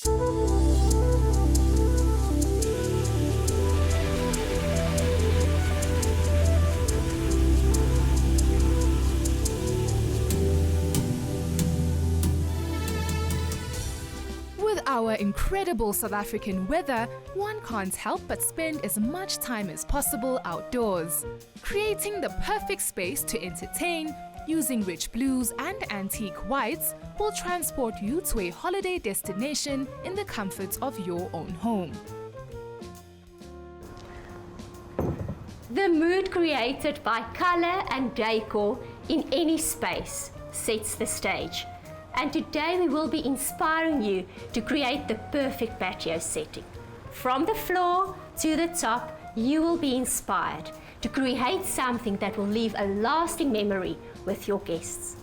With our incredible South African weather, one can't help but spend as much time as possible outdoors. Creating the perfect space to entertain, using rich blues and antique whites will transport you to a holiday destination in the comfort of your own home. The mood created by color and decor in any space sets the stage. And today we will be inspiring you to create the perfect patio setting. From the floor to the top, you will be inspired to create something that will leave a lasting memory with your guests.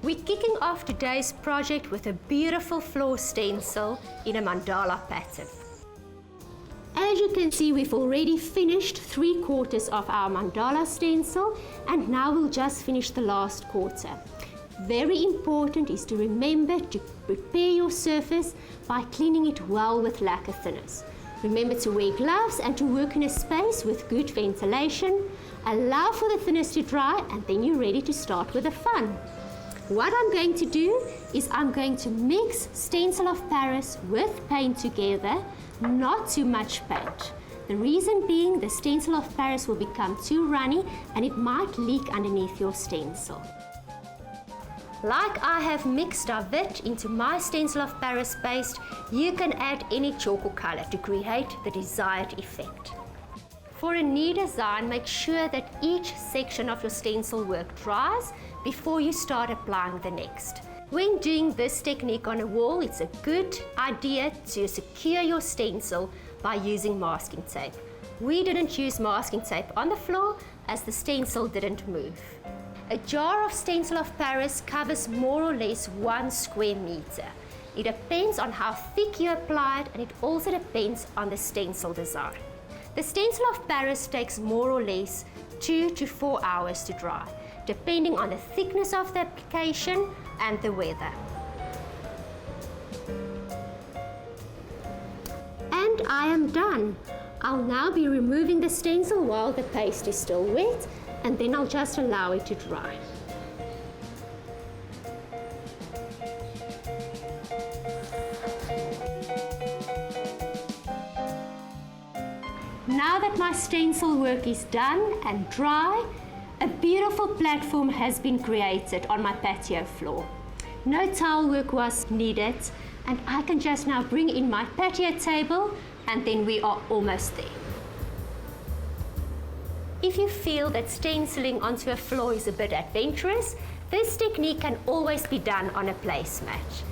We're kicking off today's project with a beautiful floor stencil in a mandala pattern. As you can see, we've already finished 3/4 of our mandala stencil, and now we'll just finish the last quarter. Very important is to remember to prepare your surface by cleaning it well with lacquer thinners. Remember to wear gloves and to work in a space with good ventilation. Allow for the thinners to dry, and then you're ready to start with the fun. What I'm going to do is I'm going to mix Stencil of Paris with paint together, not too much paint. The reason being the Stencil of Paris will become too runny and it might leak underneath your stencil. Like I have mixed our vit into my Stencil of Paris paste, you can add any chalk or color to create the desired effect. For a new design, make sure that each section of your stencil work dries before you start applying the next. When doing this technique on a wall, it's a good idea to secure your stencil by using masking tape. We didn't use masking tape on the floor as the stencil didn't move. A jar of Stencil of Paris covers more or less 1 square meter. It depends on how thick you apply it, and it also depends on the stencil design. The Stencil of Paris takes more or less 2 to 4 hours to dry, depending on the thickness of the application and the weather. And I am done. I'll now be removing the stencil while the paste is still wet, and then I'll just allow it to dry. Now that my stencil work is done and dry, a beautiful platform has been created on my patio floor. No towel work was needed, and I can just now bring in my patio table, and then we are almost there. If you feel that stenciling onto a floor is a bit adventurous, this technique can always be done on a placemat.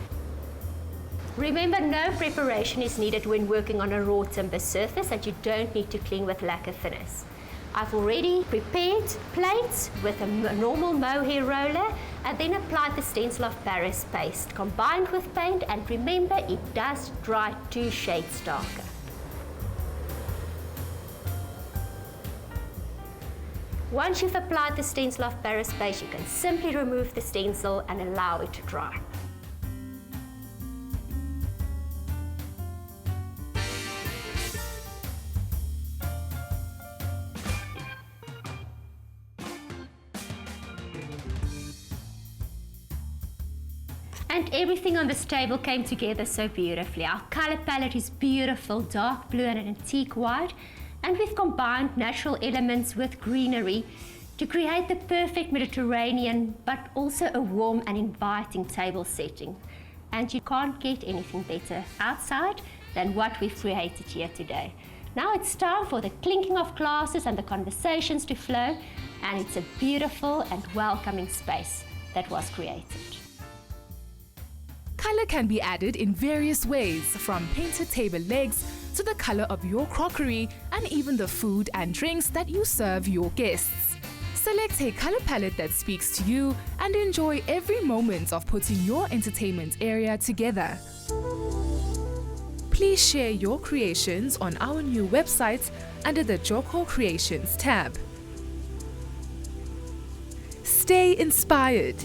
Remember, no preparation is needed when working on a raw timber surface, and you don't need to clean with lacquer thinners. I've already prepared plates with a normal mohair roller and then applied the Stencil of Paris paste combined with paint, and remember, it does dry 2 shades darker. Once you've applied the Stencil of Paris paste, you can simply remove the stencil and allow it to dry. And everything on this table came together so beautifully. Our color palette is beautiful, dark blue and an antique white. And we've combined natural elements with greenery to create the perfect Mediterranean, but also a warm and inviting table setting. And you can't get anything better outside than what we've created here today. Now it's time for the clinking of glasses and the conversations to flow, and it's a beautiful and welcoming space that was created. Color can be added in various ways, from painted table legs to the color of your crockery and even the food and drinks that you serve your guests. Select a color palette that speaks to you and enjoy every moment of putting your entertainment area together. Please share your creations on our new website under the Joko Creations tab. Stay inspired.